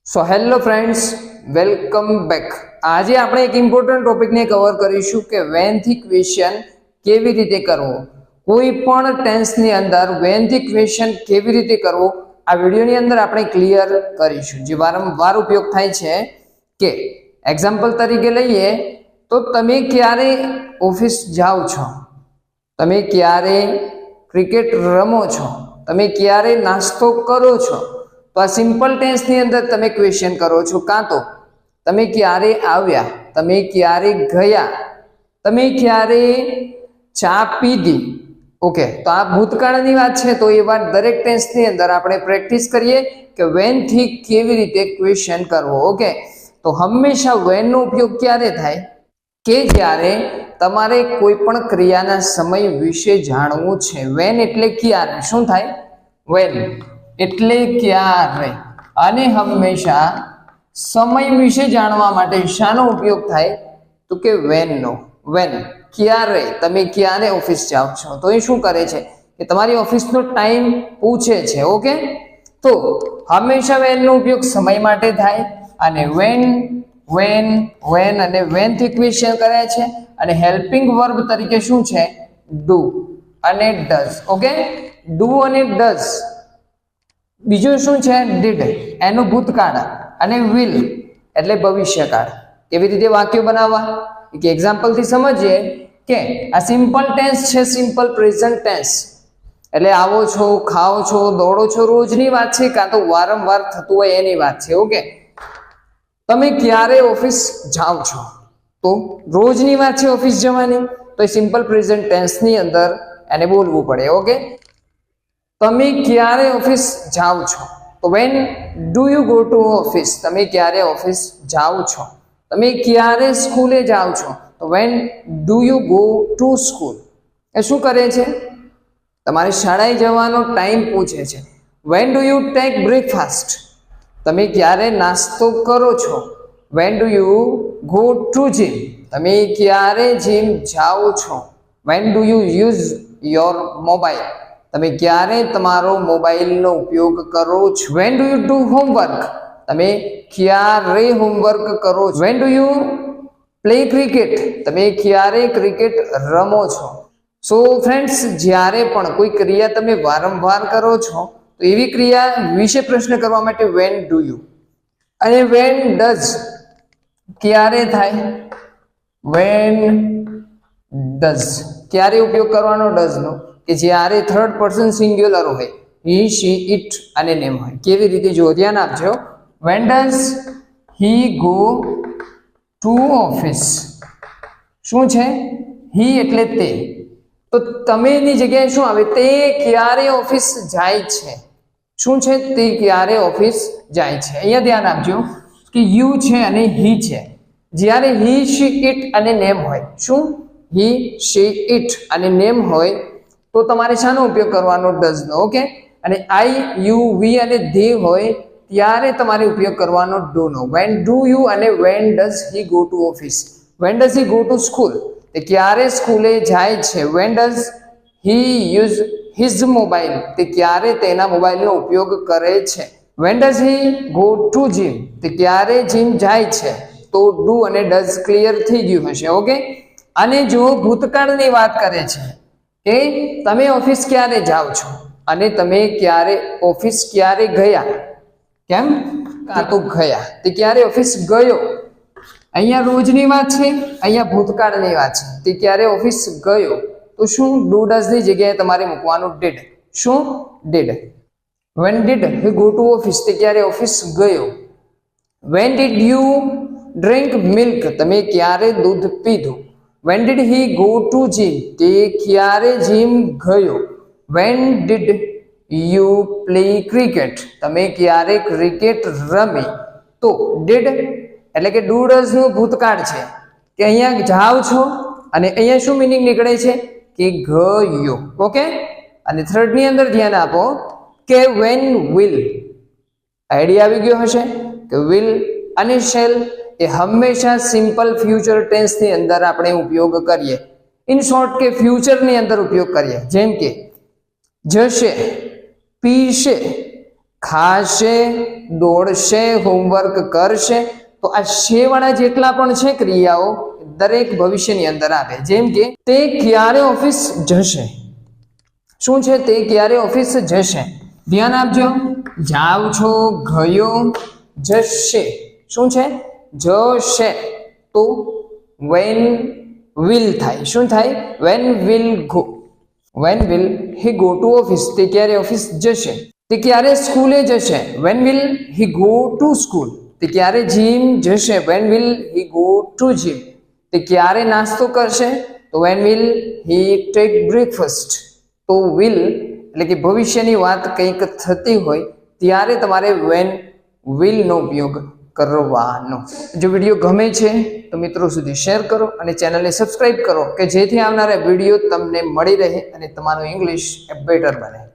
So hello friends, welcome back. આજે આપણે એક ઇમ્પોર્ટન્ટ ટોપિકને કવર કરીશું કે વેન થી ક્વેશ્ચન કેવી રીતે કરવો. કોઈ પણ ટેન્સની અંદર વેન થી ક્વેશ્ચન કેવી રીતે કરવો આ વિડીયોની અંદર આપણે ક્લિયર કરીશું. જે વારંવાર ઉપયોગ થાય છે કે એક્ઝામ્પલ તરીકે લઈએ તો તમે ક્યારે ઓફિસ જાઓ છો, તમે ક્યારે ક્રિકેટ રમો છો, તમે ક્યારે નાસ્તો કરો છો. તો આ સિમ્પલ ટેન્સની અંદર તમે ક્વેશ્ચન કરો છો. કાં તો તમે ક્યારે આવ્યા, તમે ક્યારે ગયા, તમે ક્યારે ચા પીધી. ઓકે, તો આ ભૂતકાળની વાત છે. તો એ વાત દરેક ટેન્સની અંદર આપણે પ્રેક્ટિસ કરીએ કે વેન થી કેવી રીતે ક્વેશ્ચન કરવો. ઓકે, તો હંમેશા વેન નો ઉપયોગ ક્યારે થાય કે જ્યારે તમારે કોઈ પણ ક્રિયાના સમય વિશે જાણવું છે. વેન એટલે ક્યારે. શું થાય? વેન એટલે ક્યારે. અને હંમેશા સમય વિશે જાણવા માટે શાનો ઉપયોગ થાય તો કે વેન નો. વેન ક્યારે, તમે ક્યારે ઓફિસ જાઓ છો. તો એ શું કરે છે કે તમારી ઓફિસનો ટાઈમ પૂછે છે. ઓકે, તો હંમેશા વેન નો ઉપયોગ સમય માટે થાય અને વેન વેન વેન અને વેન થી ક્વેશ્ચન કરે છે. અને હેલ્પિંગ વર્બ તરીકે શું છે? ડુ અને ડઝ. ઓકે, ડુ અને ડઝ. બીજું શું છે? ડીડ, એનું ભૂતકાળ, અને વિલ એટલે ભવિષ્યકાળ. કેવી રીતે વાક્યો બનાવવા એક એક્ઝામ્પલ થી સમજીએ કે આ સિમ્પલ ટેન્સ છે, સિમ્પલ પ્રેઝન્ટ ટેન્સ. એટલે આવો છો, ખાઓ છો, દોડો છો, રોજની વાત છે, કાં તો વારંવાર થતું હોય એની વાત છે. ઓકે, તમે ક્યારે ઓફિસ જાઓ છો, તો રોજની વાત છે ઓફિસ જવાની, તો એ સિમ્પલ પ્રેઝન્ટ ટેન્સની અંદર એને બોલવું પડે. ઓકે, તમે ક્યારે ઓફિસ જાઓ છો, તો when do you go to office, તમે ક્યારે ઓફિસ જાઓ છો. તમે ક્યારે સ્કૂલે જાઓ છો, તો when do you go to school. એ શું કરે છે? તમારે શાળાએ જવાનો ટાઈમ પૂછે છે. When do you take breakfast, તમે ક્યારે નાસ્તો કરો છો. When do you go to gym, તમે ક્યારે જીમ જાઓ છો. When do you use your mobile, તમે ક્યારે તમારો મોબાઈલનો ઉપયોગ કરો છો. When do you do homework, તમે ક્યારે હોમવર્ક કરો છો. When do you play cricket, તમે ક્યારે ક્રિકેટ રમો છો. સો ફ્રેન્ડ્સ, જ્યારે પણ કોઈ ક્રિયા તમે વારંવાર કરો છો તો એવી ક્રિયા વિશે પ્રશ્ન કરવા માટે વેન ડુ યુ. અને વેન ડઝ ક્યારે થાય? વેન ડઝ ક્યારે ઉપયોગ કરવાનો? ડઝ નો કે જ્યારે થર્ડ પર્સન સિંગ્યુલર હોય, હી, શી, ઇટ અને નેમ હોય. કેવી રીતે? જો ધ્યાન આપજો. Van does he go to office. શું છે? હી એટલે તે, તો તમે ની જગ્યાએ શું આવે? તે ક્યારે ઓફિસ જાય છે. શું છે? તે ક્યારે ઓફિસ જાય છે. અહીંયા ધ્યાન આપજો કે યુ છે અને હી છે. જ્યારે હી, શી, ઇટ અને નેમ હોય, શું? હી, શી, ઇટ અને નેમ હોય તો તમારે શાનો ઉપયોગ કરવાનો? Does no. ઓકે, અને આઈ, યુ, વી અને ધે હોય ત્યારે તમારે ઉપયોગ કરવાનો ડુ નો. વેન ડુ યુ અને when does he go to office. When does he go to school, તે ક્યારે સ્કૂલે જાય છે. When does he use his mobile, તે ક્યારે તેના મોબાઈલનો ઉપયોગ કરે છે. When does he go to gym, તે ક્યારે જીમ જાય છે. તો ડુ અને ડઝ ક્લિયર થઈ ગયું હશે. ઓકે, અને જો ભૂતકાળની વાત કરે છે કે તમે ઓફિસ ક્યારે જાઓ છો અને તમે ક્યારે ઓફિસ ક્યારે ગયા. કેમ? કાં તો ગયા, તે ક્યારે ઓફિસ ગયો. અહીંયા રોજની વાત છે, અહીંયા ભૂતકાળની વાત છે. તે ક્યારે ઓફિસ ગયો, તો શું? ડુ ડઝ ની જગ્યાએ તમારે મૂકવાનું ડીડ. શું? Did. When did he go to office, તે ક્યારે ઓફિસ ગયો. When did you drink milk, તમે ક્યારે દૂધ પીધું. When did he go to gym, તે ક્યારે જીમ ગયો. When did you play cricket, તમે ક્યારે ક્રિકેટ રમી. તો ડીડ એટલે કે ડુ ડઝ નું ભૂતકાળ છે કે અહીંયા જાઓ છો અને અહીંયા શું મિનિંગ નીકળે છે કે ગયો. ઓકે, અને થર્ડ ની અંદર ધ્યાન આપો કે વેન વિલ. આઈડિયા આવી ગયો હશે કે વિલ અને શેલ એ હંમેશા સિમ્પલ ફ્યુચર ટેન્સ ની અંદર આપણે ઉપયોગ કરીએ. ઇન શોર્ટ કે ફ્યુચર ની અંદર ઉપયોગ કરીએ. જેમ કે જશે, પીશે, ખાશે, દોડશે, હોમવર્ક કરશે. તો આ શે વાળા જેટલા પણ છે ક્રિયાઓ દરેક ભવિષ્યની અંદર આવે. જેમ કે તે ક્યારે ઓફિસ જશે. શું છે? તે ક્યારે ઓફિસ જશે. ધ્યાન આપજો. જાવ છો, ગયો, જશે. શું છે? જશે. તો when will થાય. શું થાય? when will go. when will he go to office. તે ક્યારે ઓફિસ જશે. તે ક્યારે સ્કૂલે જશે. when will he go to school. તે ક્યારે જીમ જશે. when will he go to gym. તે ક્યારે નાસ્તો કરશે. તો when will he take breakfast. તો will એટલે કે ભવિષ્યની વાત કંઈક થતી હોય ત્યારે તમારે when will નો ઉપયોગ કરવાનો. જો વિડીયો ગમે છે તો મિત્રો સુધી શેર કરો અને ચેનલને સબસ્ક્રાઇબ કરો કે જેથી આવનારા વિડીયો તમને મળી રહે અને તમારું ઇંગ્લિશ બેટર બને.